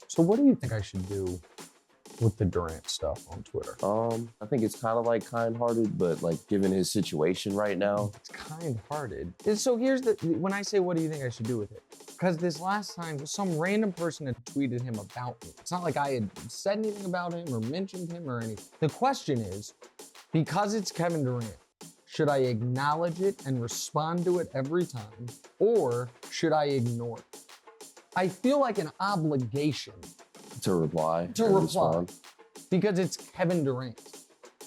So what do you think I should do with the Durant stuff on Twitter? I think it's kind of like kind-hearted, but like given his situation right now. It's kind-hearted. So here's when I say, what do you think I should do with it? Because this last time, some random person had tweeted him about me. It's not like I had said anything about him or mentioned him or anything. The question is, because it's Kevin Durant, should I acknowledge it and respond to it every time, or should I ignore it? I feel like an obligation To reply. Respond. Because it's Kevin Durant.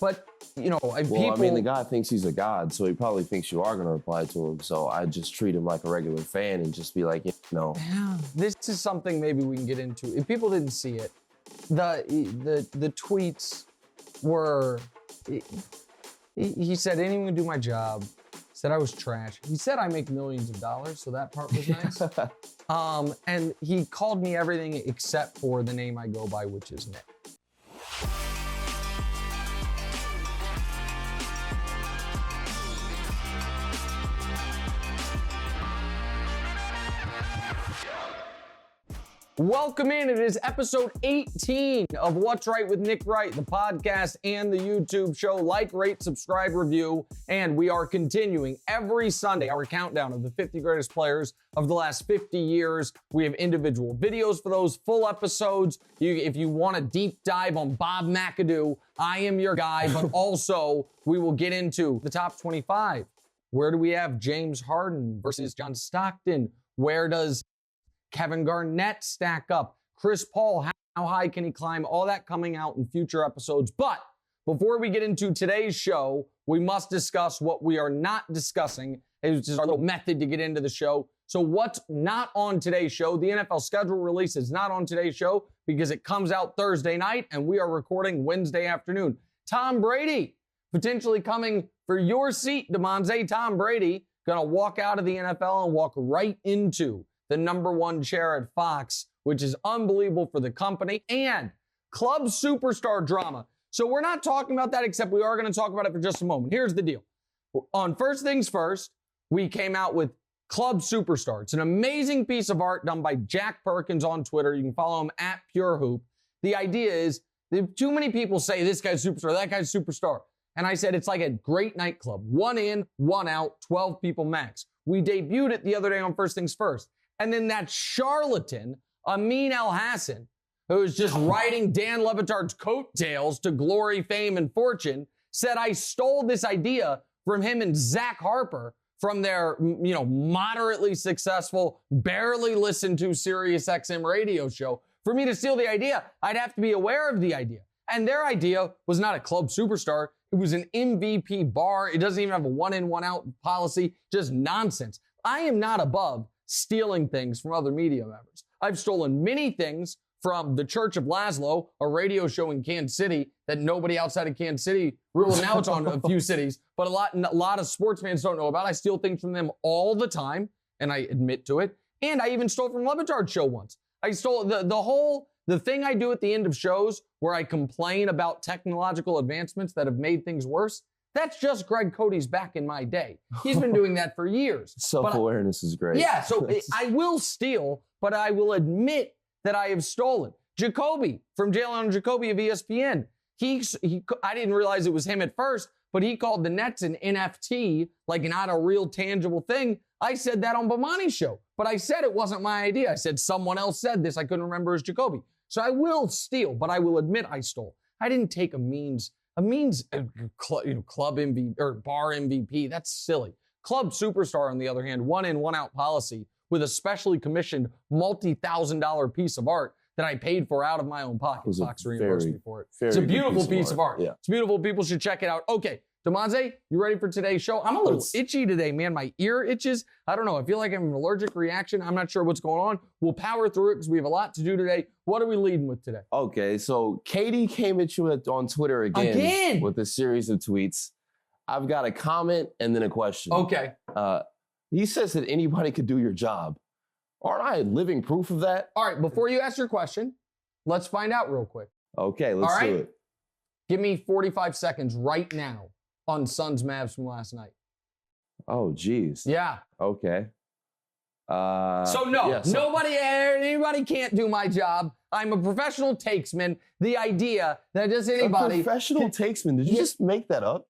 But, Well, I mean, the guy thinks he's a god, so he probably thinks you are going to reply to him. So I just treat him like a regular fan and just be like, Yeah, this is something maybe we can get into. If people didn't see it, the tweets were, he said, anyone can do my job. Said I was trash. He said I make millions of dollars, so that part was nice. And he called me everything except for the name I go by, which is Nick. Welcome in. It is episode 18 of What's Right with Nick Wright, the podcast and the YouTube show. Like, rate, subscribe, review, and we are continuing every Sunday our countdown of the 50 greatest players of the last 50 years. We have individual videos for those, full episodes. If you want a deep dive on Bob McAdoo, I am your guy, but also we will get into the top 25. Where do we have James Harden versus John Stockton? Where does Kevin Garnett stack up? Chris Paul, how high can he climb? All that coming out in future episodes. But before we get into today's show, we must discuss what we are not discussing. It's just our little method to get into the show. So what's not on today's show? The NFL schedule release is not on today's show because it comes out Thursday night and we are recording Wednesday afternoon. Tom Brady potentially coming for your seat, Damonza. Tom Brady gonna walk out of the NFL and walk right into the number one chair at Fox, which is unbelievable for the company, and club superstar drama. So we're not talking about that, except we are going to talk about it for just a moment. Here's the deal. On First Things First, we came out with Club Superstar. It's an amazing piece of art done by Jack Perkins on Twitter. You can follow him at Pure Hoop. The idea is that too many people say this guy's superstar, that guy's superstar. And I said it's like a great nightclub. 1 in, 1 out, 12 people max. We debuted it the other day on First Things First. And then that charlatan, Amin Al-Hassan, who is just riding Dan Le Batard's coattails to glory, fame, and fortune, said I stole this idea from him and Zach Harper from their, moderately successful, barely listened to Sirius XM radio show. For me to steal the idea, I'd have to be aware of the idea. And their idea was not a club superstar. It was an MVP bar. It doesn't even have a 1 in, 1 out policy. Just nonsense. I am not above stealing things from other media members. I've stolen many things from the Church of Laszlo, a radio show in Kansas City that nobody outside of Kansas City, well, now it's on a few cities, but a lot of sports fans don't know about. I steal things from them all the time, and I admit to it. And I even stole from Le Batard's show once. I stole the thing I do at the end of shows where I complain about technological advancements that have made things worse. That's just Greg Cody's back in my day. He's been doing that for years. Self-awareness is great. Yeah, so I will steal, but I will admit that I have stolen. Jacoby, from Jalen Jacoby of ESPN, I didn't realize it was him at first, but he called the Nets an NFT, like not a real tangible thing. I said that on Bomani's show, but I said it wasn't my idea. I said someone else said this. I couldn't remember as Jacoby. So I will steal, but I will admit I stole. I didn't take Amin's club MVP or bar MVP. That's silly. Club superstar, on the other hand, 1 in, 1 out policy with a specially commissioned multi-$1,000 piece of art that I paid for out of my own pocket. Fox reimbursed me for it. It's a beautiful piece of art. Yeah. It's beautiful. People should check it out. Okay, Damonza, you ready for today's show? I'm a little itchy today, man. My ear itches. I don't know. I feel like I have an allergic reaction. I'm not sure what's going on. We'll power through it because we have a lot to do today. What are we leading with today? Okay, so Katie came at you on Twitter again with a series of tweets. I've got a comment and then a question. Okay. He says that anybody could do your job. Aren't I living proof of that? All right, before you ask your question, let's find out real quick. Okay, let's do it. Give me 45 seconds right now on Suns Mavs from last night. Oh, geez. Yeah. Okay. Anybody can't do my job. I'm a professional takesman. The idea that just anybody... A professional takesman? Did you just make that up?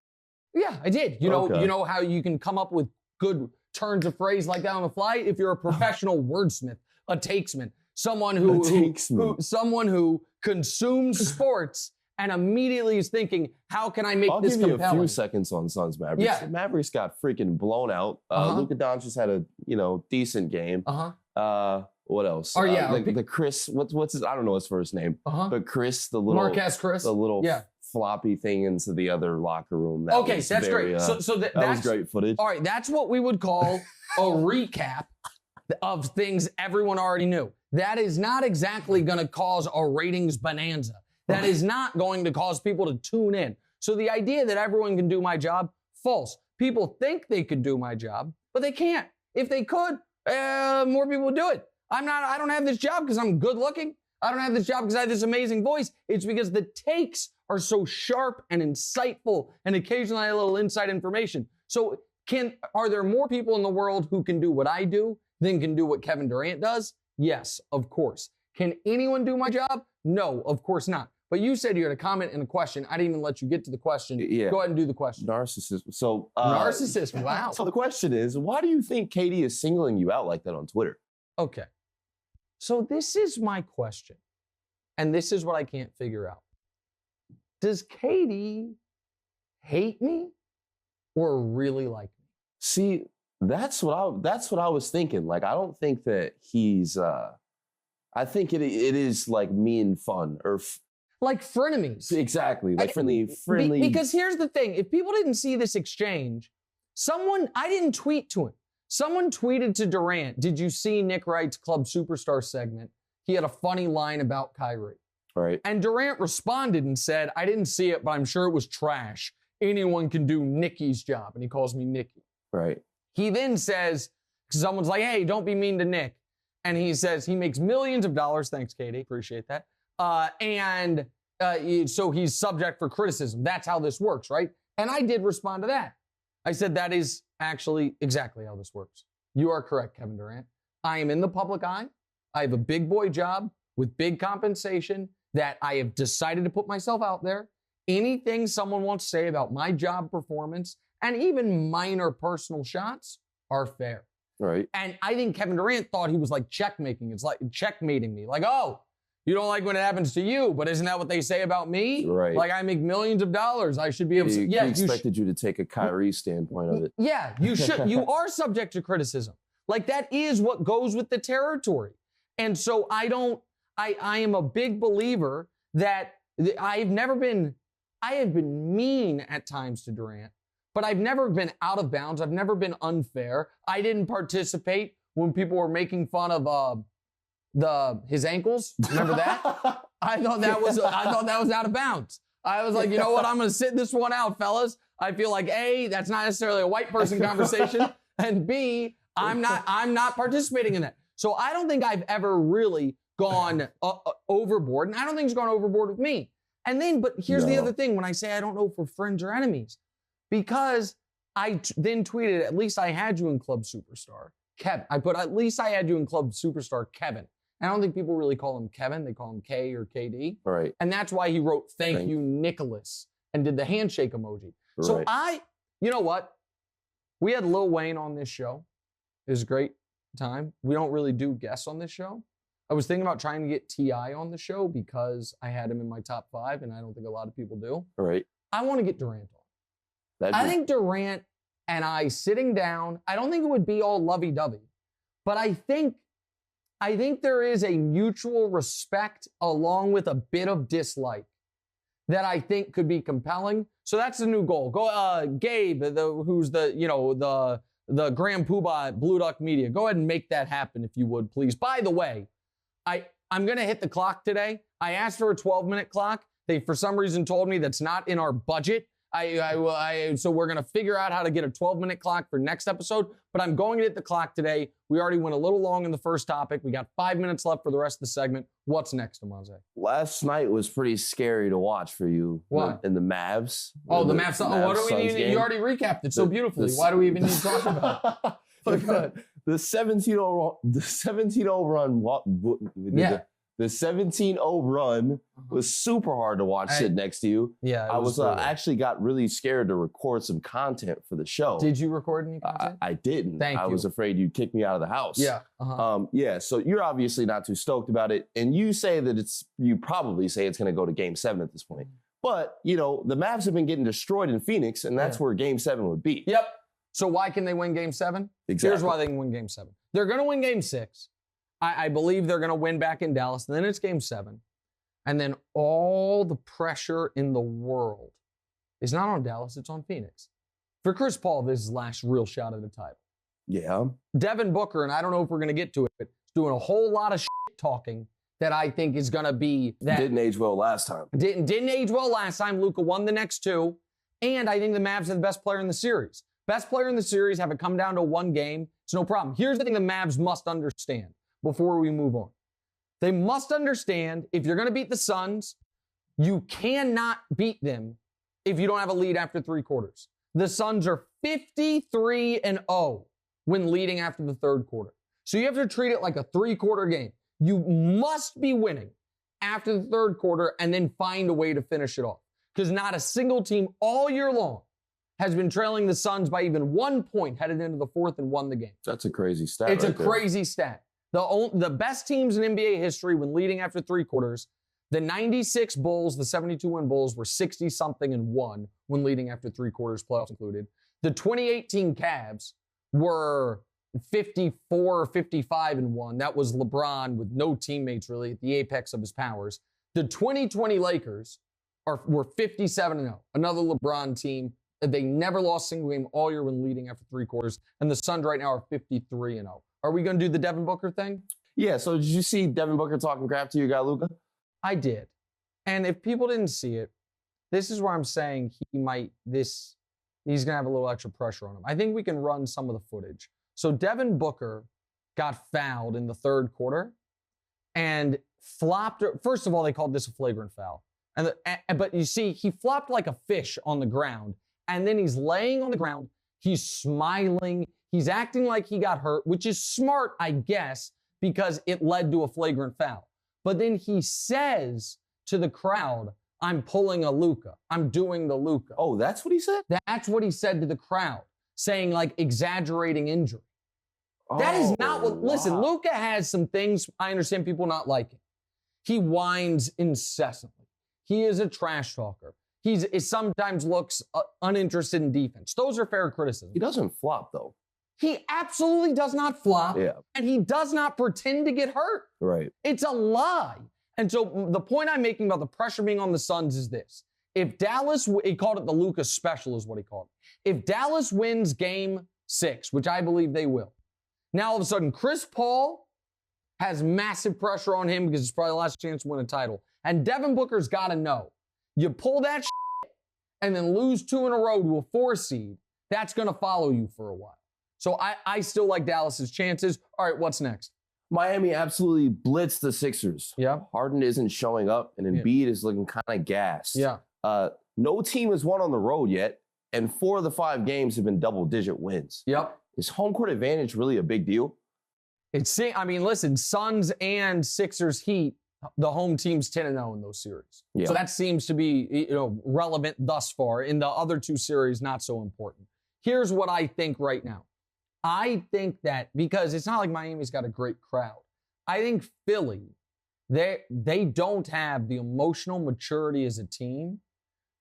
Yeah, I did. You know how you can come up with good turns of phrase like that on the fly? If you're a professional wordsmith, a takesman, someone who consumes sports and immediately is thinking, how can I make this compelling? I'll give you a few seconds on Suns Mavericks. Yeah. The Mavericks got freaking blown out. Luka Doncic had a decent game. What else? The Chris, what's his? I don't know his first name. But Chris, the little Marquez Chris, the little floppy thing into the other locker room. That's great. That was great footage. All right, that's what we would call a recap of things everyone already knew. That is not exactly going to cause a ratings bonanza. That is not going to cause people to tune in. So the idea that everyone can do my job, false. People think they could do my job, but they can't. If they could, more people would do it. I don't have this job because I'm good looking. I don't have this job because I have this amazing voice. It's because the takes are so sharp and insightful, and occasionally I have a little inside information. So are there more people in the world who can do what I do than can do what Kevin Durant does? Yes, of course. Can anyone do my job? No, of course not. But you said you had a comment and a question. I didn't even let you get to the question. Yeah. Go ahead and do the question. Narcissist. Narcissist, wow. So the question is, why do you think KD is singling you out like that on Twitter? Okay. So this is my question. And this is what I can't figure out. Does KD hate me or really like me? See, that's what I was thinking. Like, I don't think that he's I think it is like mean fun or like frenemies. Exactly. Like friendly. Because here's the thing. If people didn't see this exchange, I didn't tweet to him. Someone tweeted to Durant, did you see Nick Wright's Club Superstar segment? He had a funny line about Kyrie. Right. And Durant responded and said, I didn't see it, but I'm sure it was trash. Anyone can do Nicky's job. And he calls me Nicky. Right. He then says, someone's like, hey, don't be mean to Nick. And he says he makes millions of dollars. Thanks, Katie. Appreciate that. So he's subject for criticism. That's how this works, right? And I did respond to that. I said, that is actually exactly how this works. You are correct, Kevin Durant. I am in the public eye. I have a big boy job with big compensation that I have decided to put myself out there. Anything someone wants to say about my job performance and even minor personal shots are fair. Right. And I think Kevin Durant thought he was like checkmating. It's like checkmating me. Like, oh, you don't like when it happens to you, but isn't that what they say about me? Right. Like I make millions of dollars. I should be able to. Yeah, he expected you to take a Kyrie standpoint of it. Yeah, you should. You are subject to criticism. Like that is what goes with the territory. And so I am a big believer that I have been mean at times to Durant, but I've never been out of bounds. I've never been unfair. I didn't participate when people were making fun of his ankles. Remember that? I thought that was out of bounds. I was like, you know what? I'm going to sit this one out, fellas. I feel like A, that's not necessarily a white person conversation, and B, I'm not participating in that. So I don't think I've ever really gone overboard, and I don't think he's gone overboard with me. And then, but here's the other thing when I say I don't know if we're friends or enemies, because I then tweeted, at least I had you in Club Superstar, Kevin. I put, at least I had you in Club Superstar, Kevin. And I don't think people really call him Kevin. They call him K or KD. Right. And that's why he wrote, thank you, Nicholas, and did the handshake emoji. Right. So you know what? We had Lil Wayne on this show. It was a great time. We don't really do guests on this show. I was thinking about trying to get T.I. on the show because I had him in my top 5, and I don't think a lot of people do. Right. I want to get Durant on. I think Durant and I sitting down, I don't think it would be all lovey-dovey, but I think there is a mutual respect along with a bit of dislike that I think could be compelling. So that's the new goal. Go, Gabe, who's the Grand Poobah at Blue Duck Media. Go ahead and make that happen if you would, please. By the way, I'm going to hit the clock today. I asked for a 12-minute clock. They, for some reason, told me that's not in our budget. So we're going to figure out how to get a 12-minute clock for next episode. But I'm going to hit the clock today. We already went a little long in the first topic. We got 5 minutes left for the rest of the segment. What's next, Damonza? Last night was pretty scary to watch for you. What? In the Mavs. Oh, the Mavs. What do we need? You already recapped it so beautifully. Why do we even need to talk about it? The 17-0 run. The 17-0 run was super hard to watch sitting next to you. Yeah, I was actually got really scared to record some content for the show. Did you record any content? I didn't. Thank you. I was afraid you'd kick me out of the house. Yeah. So you're obviously not too stoked about it, and you say that you probably say it's going to go to Game 7 at this point. But the Mavs have been getting destroyed in Phoenix, and that's where Game 7 would be. Yep. So why can they win Game 7? Exactly. Here's why they can win Game 7. They're going to win Game 6. I believe they're going to win back in Dallas. And then it's Game 7. And then all the pressure in the world is not on Dallas, it's on Phoenix. For Chris Paul, this is his last real shot at the title. Yeah. Devin Booker, and I don't know if we're going to get to it, but he's doing a whole lot of shit talking that I think is going to be that. Didn't age well last time. Didn't age well last time. Luka won the next two. And I think the Mavs are the best player in the series. Best player in the series, have it come down to one game. It's no problem. Here's the thing the Mavs must understand before we move on. They must understand if you're going to beat the Suns, you cannot beat them if you don't have a lead after three quarters. The Suns are 53-0 when leading after the third quarter. So you have to treat it like a three-quarter game. You must be winning after the third quarter and then find a way to finish it off. Because not a single team all year long has been trailing the Suns by even 1 point headed into the fourth and won the game. That's a crazy stat. It's a crazy stat. The best teams in NBA history when leading after three quarters, the 96 Bulls, the 72-win Bulls were 60-something and 1 when leading after three quarters, playoffs included. The 2018 Cavs were 54 or 55 and 1. That was LeBron with no teammates really at the apex of his powers. The 2020 Lakers were 57-0. Another LeBron team. They never lost a single game all year when leading after three quarters. And the Suns right now are 53-0. Are we going to do the Devin Booker thing? Yeah, so did you see Devin Booker talking crap to your guy, Luka? I did. And if people didn't see it, this is where I'm saying he's going to have a little extra pressure on him. I think we can run some of the footage. So Devin Booker got fouled in the third quarter and flopped. First of all, they called this a flagrant foul. But you see, he flopped like a fish on the ground. And then he's laying on the ground. He's smiling. He's acting like he got hurt, which is smart, I guess, because it led to a flagrant foul. But then he says to the crowd, I'm pulling a Luka. I'm doing the Luka. Oh, that's what he said? That's what he said to the crowd, saying like exaggerating injury. That is not what, listen, Luka has some things I understand people not liking. He whines incessantly. He is a trash talker. He sometimes looks uninterested in defense. Those are fair criticisms. He doesn't flop, though. He absolutely does not flop. Yeah. And he does not pretend to get hurt. Right. It's a lie. And so the point I'm making about the pressure being on the Suns is this. If Dallas, he called it the Luka special is what he called it. If Dallas wins Game 6, which I believe they will, now all of a sudden Chris Paul has massive pressure on him because it's probably the last chance to win a title. And Devin Booker's got to know. You pull that shit and then lose 2 in a row to a 4 seed, that's going to follow you for a while. So I still like Dallas's chances. All right, what's next? Miami absolutely blitzed the Sixers. Yeah. Harden isn't showing up, and Embiid is looking kind of gassed. Yeah. No team has won on the road yet, and 4 of the 5 games have been double-digit wins. Yep. Is home court advantage really a big deal? Listen, Suns and Sixers Heat, the home team's 10-0 in those series. Yeah. So that seems to be relevant thus far. In the other 2 series, not so important. Here's what I think right now. I think that because it's not like Miami's got a great crowd. I think Philly, they don't have the emotional maturity as a team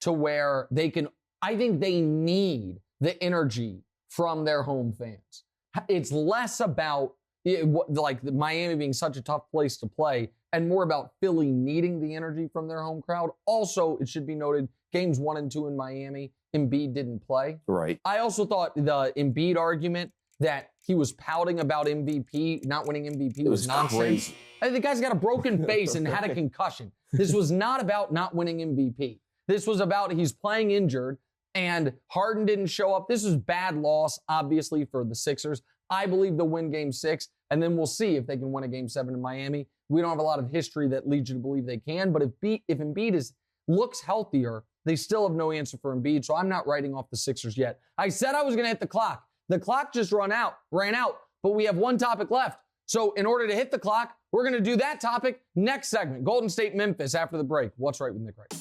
to where they can, I think they need the energy from their home fans. It's less about like Miami being such a tough place to play and more about Philly needing the energy from their home crowd. Also, it should be noted, games 1 and 2 in Miami, Embiid didn't play. Right. I also thought the Embiid argument that he was pouting about MVP, not winning MVP was nonsense. Crazy. The guy's got a broken face and had a concussion. This was not about not winning MVP. This was about he's playing injured and Harden didn't show up. This was bad loss, obviously, for the Sixers. I believe they'll win Game 6, and then we'll see if they can win a Game 7 in Miami. We don't have a lot of history that leads you to believe they can, but if Embiid looks healthier, they still have no answer for Embiid, so I'm not writing off the Sixers yet. I said I was going to hit the clock. The clock just ran out but we have one topic left. So in order to hit the clock, we're going to do that topic next segment. Golden State, Memphis after the break. What's right with Nick Wright?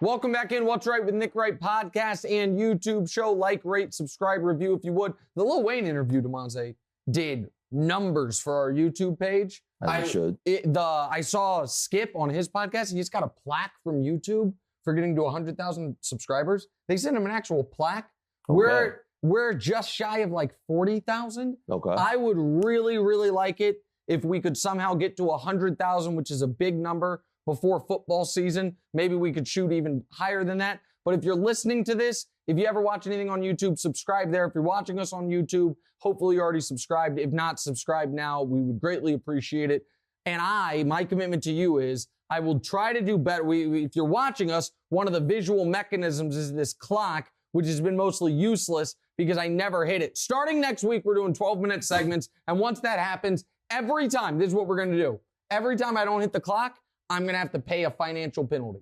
Welcome back in. What's Right with Nick Wright podcast and YouTube show. Like, rate, subscribe, review if you would. The Lil Wayne interview, Damonza, did numbers for our YouTube page. I should. I saw Skip on his podcast. He just got a plaque from YouTube for getting to 100,000 subscribers. They sent him an actual plaque. Okay. We're just shy of like 40,000. Okay. I would really, really like it if we could somehow get to 100,000, which is a big number, before football season. Maybe we could shoot even higher than that. But if you're listening to this, if you ever watch anything on YouTube, subscribe there. If you're watching us on YouTube, hopefully you're already subscribed. If not, subscribe now. We would greatly appreciate it. And my commitment to you is I will try to do better. If you're watching us, one of the visual mechanisms is this clock, which has been mostly useless because I never hit it. Starting next week, we're doing 12-minute segments. And once that happens, every time, this is what we're going to do. Every time I don't hit the clock, I'm going to have to pay a financial penalty.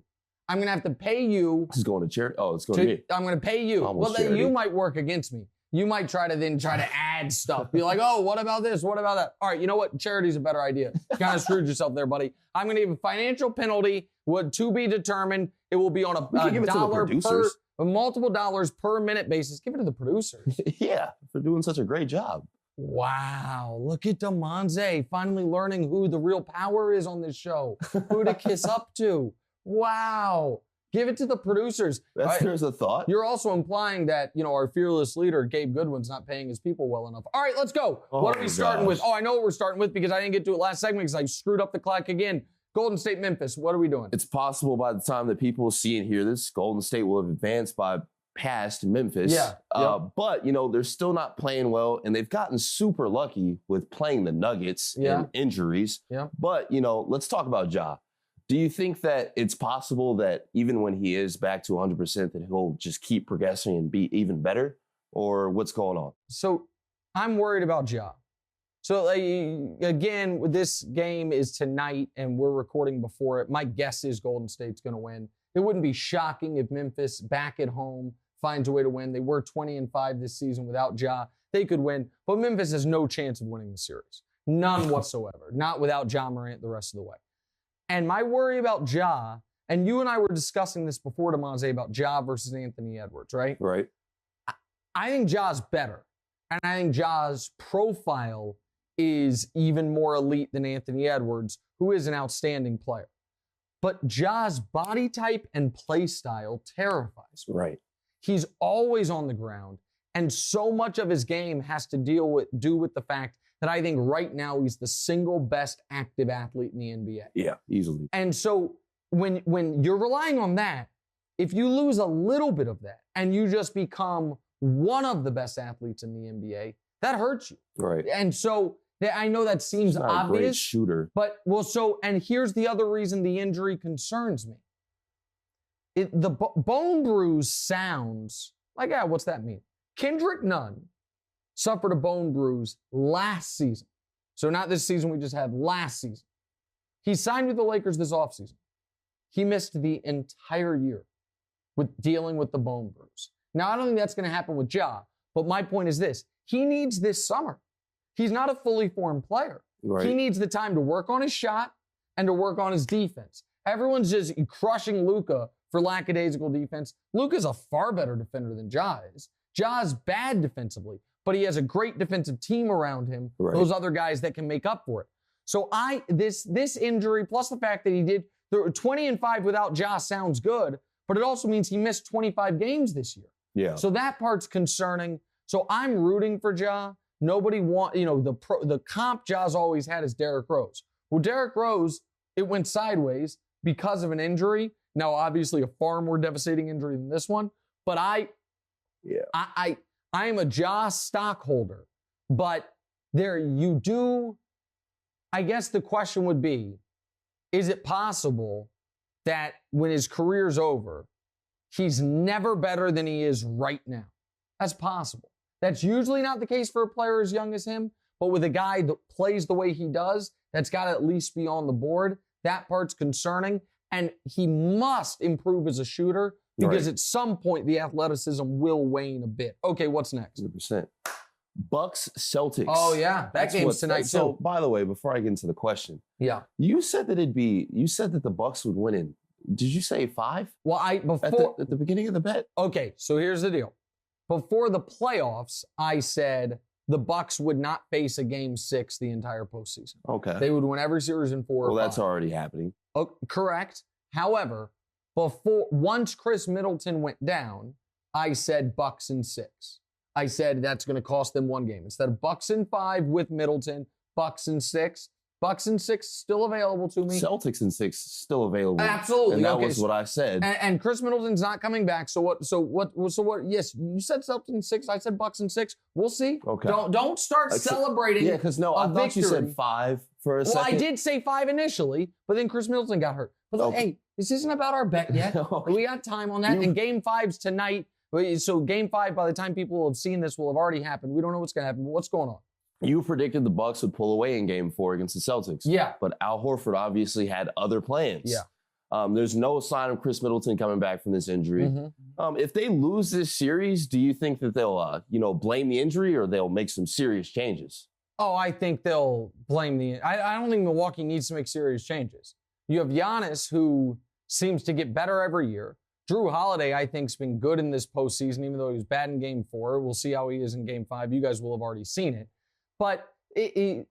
I'm going to have to pay you. This is going to charity? Oh, it's going to me. I'm going to pay you. Well, then you might work against me. You might try to add stuff. Be like, oh, what about this? What about that? All right, you know what? Charity's a better idea. You kind of screwed yourself there, buddy. I'm going to give a financial penalty to be determined. It will be on a dollar per, multiple dollars per minute basis. Give it to the producers. Yeah, for doing such a great job. Wow, look at Damonza finally learning who the real power is on this show, who to kiss up to. Wow, give it to the producers. There's a thought. You're also implying that, our fearless leader, Gabe Goodwin's not paying his people well enough. All right, let's go. What are we starting with? Oh, I know what we're starting with because I didn't get to it last segment because I screwed up the clock again. Golden State, Memphis, what are we doing? It's possible by the time that people see and hear this, Golden State will have advanced past Memphis. Yeah. But, they're still not playing well, and they've gotten super lucky with playing the Nuggets and injuries. Yeah. But, let's talk about Ja. Do you think that it's possible that even when he is back to 100%, that he'll just keep progressing and be even better? Or what's going on? So I'm worried about Ja. So again, this game is tonight, and we're recording before it. My guess is Golden State's going to win. It wouldn't be shocking if Memphis, back at home, finds a way to win. They were 20-5 this season without Ja. They could win, but Memphis has no chance of winning the series. None whatsoever. Not without Ja Morant the rest of the way. And my worry about Ja, and you and I were discussing this before, Damonza, about Ja versus Anthony Edwards, right? Right. I think Ja's better. And I think Ja's profile is even more elite than Anthony Edwards, who is an outstanding player. But Ja's body type and play style terrifies me. Right. He's always on the ground, and so much of his game has to do with the fact that I think right now he's the single best active athlete in the NBA. Yeah, easily. And so when you're relying on that, if you lose a little bit of that and you just become one of the best athletes in the NBA, that hurts you. Right. And so I know that seems not obvious. A great shooter. But, and here's the other reason the injury concerns me. The bone bruise sounds like, what's that mean? Kendrick Nunn suffered a bone bruise last season. So not this season we just had, last season. He signed with the Lakers this offseason. He missed the entire year with dealing with the bone bruise. Now, I don't think that's going to happen with Ja, but my point is this. He needs this summer. He's not a fully formed player. Right. He needs the time to work on his shot and to work on his defense. Everyone's just crushing Luka for lackadaisical defense. Luka's a far better defender than Ja is. Ja's bad defensively, but he has a great defensive team around him, right. Those other guys that can make up for it. So this injury, plus the fact that he did 20-5 without Ja sounds good, but it also means he missed 25 games this year. Yeah. So that part's concerning. So I'm rooting for Ja. Nobody the comp Ja's always had is Derrick Rose. Well, Derrick Rose, it went sideways because of an injury. Now, obviously, a far more devastating injury than this one. But I am a Ja stockholder. But I guess the question would be, is it possible that when his career's over, he's never better than he is right now? That's possible. That's usually not the case for a player as young as him, but with a guy that plays the way he does, that's got to at least be on the board. That part's concerning, and he must improve as a shooter because at some point the athleticism will wane a bit. Okay, what's next? 100%. Bucks Celtics. Oh yeah, that game's tonight too. So by the way, before I get into the question, you said that the Bucks would win in. Did you say 5? Well, at the beginning of the bet. Okay, so here's the deal. Before the playoffs, I said the Bucks would not face a game 6 the entire postseason. Okay, they would win every series in 4. Well, that's already happening. Oh, correct. However, once Chris Middleton went down, I said Bucks in 6. I said that's going to cost them 1 game. Instead of Bucks in 5 with Middleton, Bucks in 6. Bucks in 6 still available to me. Celtics in 6 still available. Absolutely. And that was what I said. And Chris Middleton's not coming back. So what? Yes, you said Celtics in 6. I said Bucks in 6. We'll see. Okay. Don't start celebrating. Yeah, because I thought you said 5 for a second. Well, I did say 5 initially, but then Chris Middleton got hurt. But hey, this isn't about our bet yet. We got time on that. And Game 5's tonight. So Game 5, by the time people have seen this, will have already happened. We don't know what's going to happen. But what's going on? You predicted the Bucks would pull away in Game 4 against the Celtics. Yeah. But Al Horford obviously had other plans. Yeah. There's no sign of Chris Middleton coming back from this injury. Mm-hmm. If they lose this series, do you think that they'll, blame the injury or they'll make some serious changes? Oh, I think they'll blame I don't think Milwaukee needs to make serious changes. You have Giannis, who seems to get better every year. Drew Holiday, I think, has been good in this postseason, even though he was bad in Game 4. We'll see how he is in Game 5. You guys will have already seen it. But if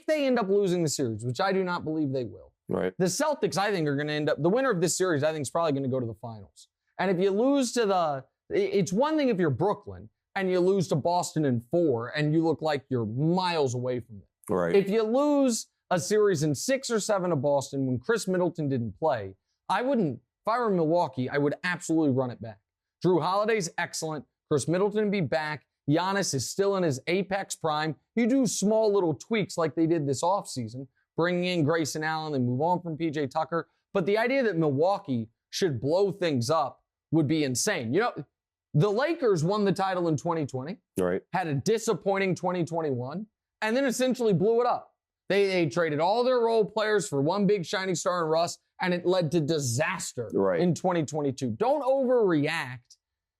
they end up losing the series, which I do not believe they will, right? The Celtics, I think, are going to end up, the winner of this series, I think, is probably going to go to the finals. And if you lose to it's one thing if you're Brooklyn and you lose to Boston in 4 and you look like you're miles away from it. Right. If you lose a series in 6 or 7 to Boston when Chris Middleton didn't play, if I were Milwaukee, I would absolutely run it back. Drew Holiday's excellent. Chris Middleton would be back. Giannis is still in his apex prime. You do small little tweaks like they did this offseason, bringing in Grayson Allen and move on from PJ Tucker. But the idea that Milwaukee should blow things up would be insane. The Lakers won the title in 2020, right? Had a disappointing 2021, and then essentially blew it up. They traded all their role players for one big shining star in Russ, and it led to disaster in 2022. Don't overreact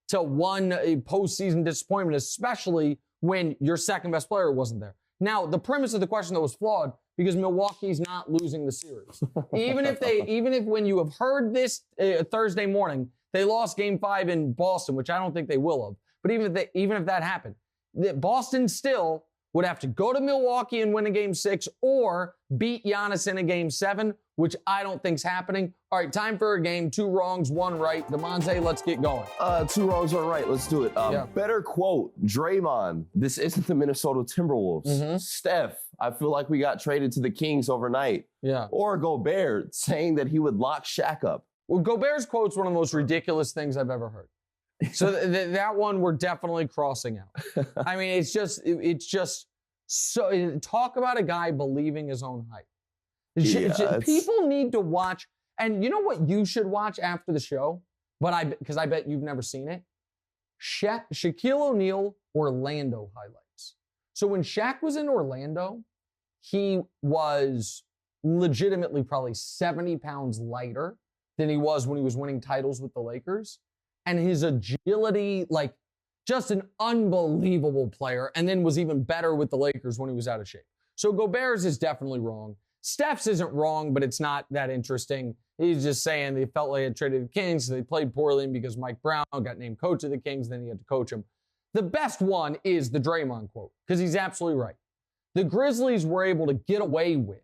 to one postseason disappointment, especially when your second best player wasn't there. Now, the premise of the question, though, was flawed because Milwaukee's not losing the series. even if when you have heard this Thursday morning, they lost Game 5 in Boston, which I don't think they will have. But even if that happened, Boston still would have to go to Milwaukee and win a Game 6 or beat Giannis in a Game 7, which I don't think's happening. All right, time for a game. 2 wrongs, 1 right. Damonza, let's get going. 2 wrongs, 1 right. Let's do it. Better quote, Draymond, this isn't the Minnesota Timberwolves. Mm-hmm. Steph, I feel like we got traded to the Kings overnight. Yeah. Or Gobert saying that he would lock Shaq up. Well, Gobert's quote's one of the most ridiculous things I've ever heard. So that one we're definitely crossing out. I mean, it's just so talk about a guy believing his own hype. People need to watch, and you know what you should watch after the show? Because I bet you've never seen it. Shaquille O'Neal Orlando highlights. So when Shaq was in Orlando, he was legitimately probably 70 pounds lighter than he was when he was winning titles with the Lakers. And his agility, just an unbelievable player, and then was even better with the Lakers when he was out of shape. So Gobert's is definitely wrong. Steph's isn't wrong, but it's not that interesting. He's just saying they felt like they had traded the Kings, so they played poorly because Mike Brown got named coach of the Kings, then he had to coach him. The best one is the Draymond quote, because he's absolutely right. The Grizzlies were able to get away with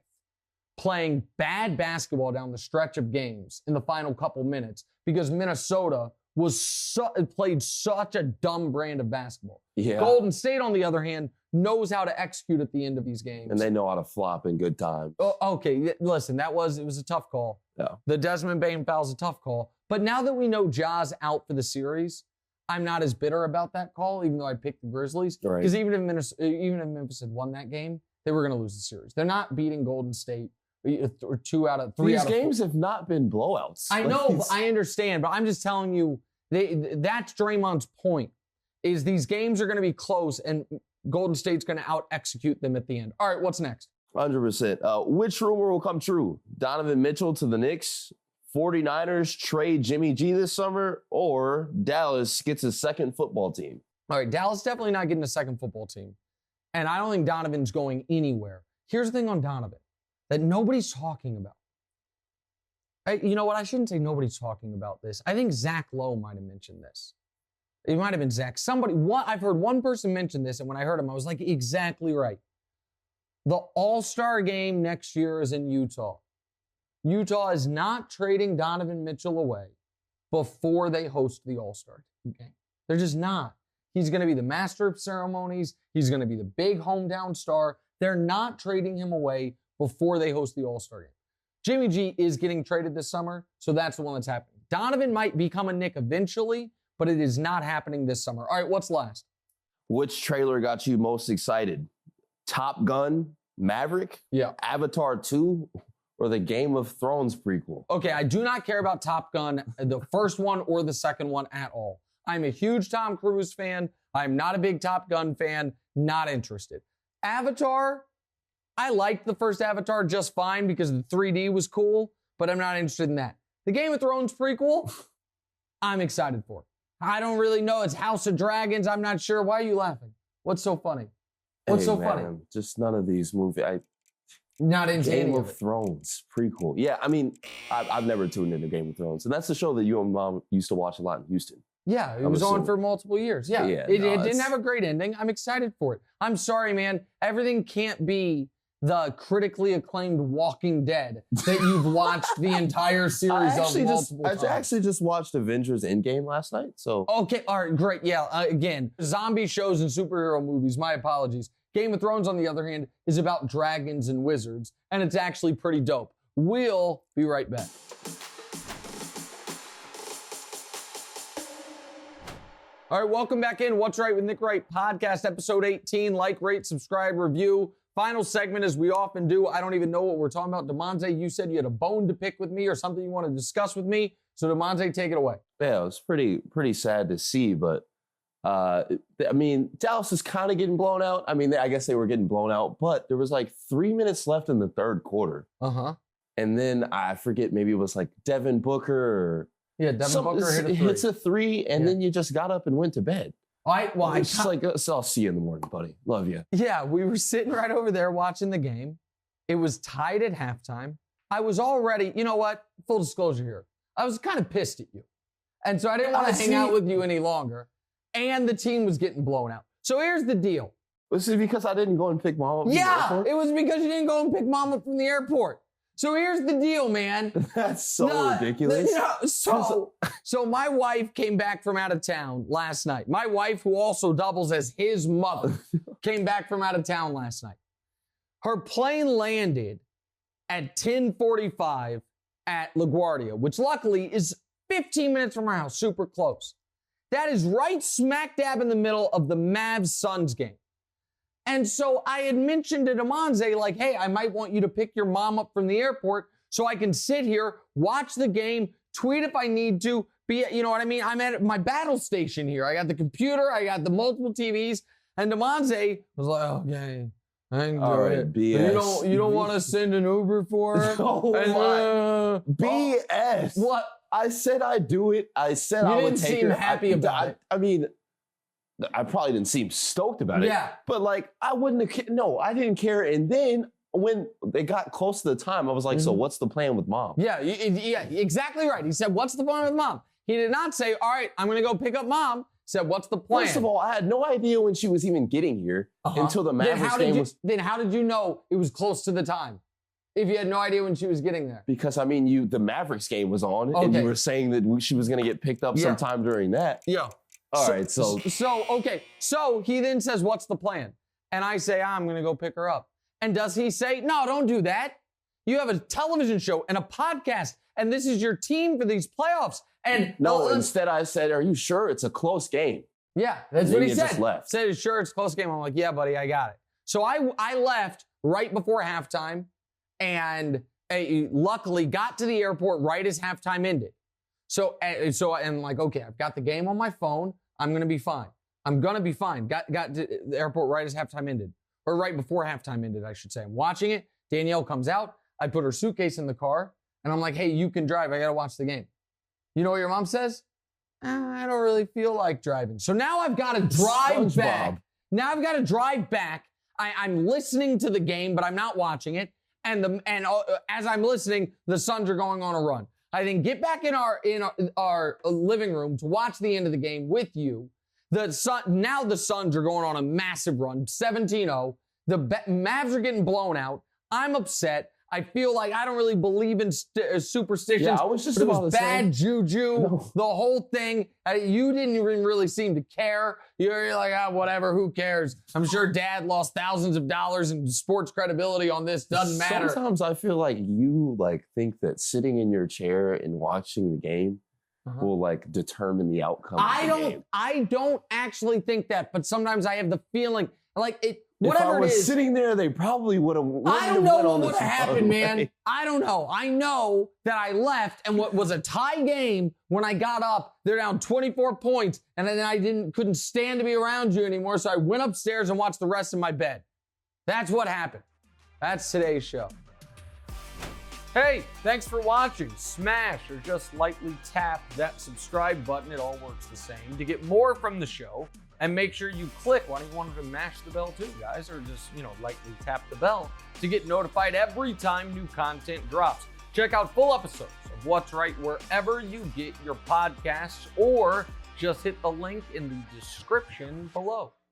playing bad basketball down the stretch of games in the final couple minutes because Minnesota played such a dumb brand of basketball. Yeah. Golden State, on the other hand, knows how to execute at the end of these games. And they know how to flop in good time. Oh, okay, listen, it was a tough call. Yeah. The Desmond Bane foul's a tough call. But now that we know Ja's out for the series, I'm not as bitter about that call, even though I picked the Grizzlies. Because even if Memphis had won that game, they were going to lose the series. They're not beating Golden State or 2 out of 3 These out of games 4. have not been blowouts. I know, I understand, but I'm just telling you, that's Draymond's point, is these games are going to be close and Golden State's going to out-execute them at the end. All right, what's next? 100%. Which rumor will come true? Donovan Mitchell to the Knicks? 49ers trade Jimmy G this summer, or Dallas gets a second football team? All right, Dallas definitely not getting a second football team. And I don't think Donovan's going anywhere. Here's the thing on Donovan that nobody's talking about. You know what? I shouldn't say nobody's talking about this. I think Zach Lowe might have mentioned this. It might have been Zach. I've heard one person mention this, and when I heard him, I was like, exactly right. The All-Star game next year is in Utah. Utah is not trading Donovan Mitchell away before they host the All-Star game. They're just not. He's going to be the master of ceremonies. He's going to be the big hometown star. They're not trading him away before they host the All-Star game. Jimmy G is getting traded this summer, so that's the one that's happening. Donovan might become a Knick eventually, but it is not happening this summer. All right, what's last? Which trailer got you most excited? Top Gun, Maverick, Avatar 2, or the Game of Thrones prequel? Okay, I do not care about Top Gun, the first one or the second one at all. I'm a huge Tom Cruise fan. I'm not a big Top Gun fan. Not interested. Avatar, I liked the first Avatar just fine because the 3D was cool, but I'm not interested in that. The Game of Thrones prequel, I'm excited for. I don't really know. It's House of Dragons. I'm not sure. Why are you laughing? What's so funny? What's so funny? Just none of these movies. Not into Game of Thrones prequel. Yeah, I mean, I've never tuned into Game of Thrones, and that's the show that you and Mom used to watch a lot in Houston. Yeah, it was on for multiple years. Yeah, it didn't have a great ending. I'm excited for it. I'm sorry, man. Everything can't be the critically acclaimed Walking Dead that you've watched the entire series of multiple times. I actually just watched Avengers Endgame last night. So okay, all right, great. Yeah, again, zombie shows and superhero movies. My apologies. Game of Thrones, on the other hand, is about dragons and wizards, and it's actually pretty dope. We'll be right back. All right, welcome back in. What's Right with Nick Wright podcast, episode 18. Like, rate, subscribe, review. Final segment, as we often do. I don't even know what we're talking about. Damonza, you said you had a bone to pick with me or something you want to discuss with me. So Damonza, take it away. Yeah, it was pretty sad to see, but I mean, Dallas is kind of getting blown out. I mean, I guess they were getting blown out, but there was like 3 minutes left in the third quarter. And then I forget, maybe it was like Devin Booker or Devin Booker hits a three, and then you just got up and went to bed. So I'll see you in the morning, buddy. Love you. Yeah, we were sitting right over there watching the game. It was tied at halftime. I was already, you know what? Full disclosure here. I was kind of pissed at you. And so I didn't want to hang out with you any longer. And the team was getting blown out. So here's the deal. Was it because I didn't go and pick Mom up from the airport? Yeah, it was because you didn't go and pick Mom up from the airport. So here's the deal, man. That's so ridiculous. So my wife came back from out of town last night. My wife, who also doubles as his mother, came back from out of town last night. Her plane landed at 10:45 at LaGuardia, which luckily is 15 minutes from our house, super close. That is right smack dab in the middle of the Mavs-Suns game. And so I had mentioned to Damonza, like, hey, I might want you to pick your mom up from the airport so I can sit here, watch the game, tweet if I need to, you know what I mean? I'm at my battle station here. I got the computer, I got the multiple TVs, and Damonza was like, okay, I can do it. BS. You don't want to send an Uber for it? BS. What? I said I'd do it. I said I would take her. You didn't seem happy about it. I mean, I probably didn't seem stoked about it. Yeah. But like, I didn't care. And then when they got close to the time, I was like, so what's the plan with Mom? Yeah, exactly right. He said, what's the plan with Mom? He did not say, all right, I'm going to go pick up Mom. He said, what's the plan? First of all, I had no idea when she was even getting here until the Mavericks game was. Then how did you know it was close to the time? If you had no idea when she was getting there. Because, I mean, the Mavericks game was on, and you were saying that she was going to get picked up sometime during that. Yeah. All right, so he then says, what's the plan? And I say, I'm going to go pick her up. And does he say, no, don't do that. You have a television show and a podcast, and this is your team for these playoffs. And no, instead I said, are you sure it's a close game? Yeah, that's what he said. Just left. Said, sure, it's a close game. I'm like, yeah, buddy, I got it. So I left right before halftime and luckily got to the airport right as halftime ended. So I'm like, okay, I've got the game on my phone. I'm going to be fine. Got to the airport right as halftime ended. Or right before halftime ended, I should say. I'm watching it. Danielle comes out. I put her suitcase in the car. and I'm like, hey, you can drive. I got to watch the game. You know what your mom says? I don't really feel like driving. So now I've got to drive back. Now I've got to drive back. I'm listening to the game, but I'm not watching it. And as I'm listening, the Suns are going on a run. I then get back in our living room to watch the end of the game with you. Now the Suns are going on a massive run, 17-0. The Mavs are getting blown out. I'm upset. I feel like I don't really believe in superstitions. Yeah, I was just but it about was to bad say. juju. No. The whole thing. You didn't even really seem to care. You're like, whatever, who cares? I'm sure Dad lost thousands of dollars in sports credibility on this. Doesn't matter. Sometimes I feel like you think that sitting in your chair and watching the game will determine the outcome. I don't actually think that, but sometimes I have the feeling like it. If I was sitting there, they probably would have. I don't know what would have happened, man. I don't know. I know that I left, and what was a tie game when I got up, they're down 24 points, and then I couldn't stand to be around you anymore, so I went upstairs and watched the rest of my bed. That's what happened. That's today's show. Hey, thanks for watching. Smash or just lightly tap that subscribe button. It all works the same. To get more from the show, and make sure you click. Why don't you want to mash the bell too, guys? Or just, lightly tap the bell to get notified every time new content drops. Check out full episodes of What's Right wherever you get your podcasts, or just hit the link in the description below.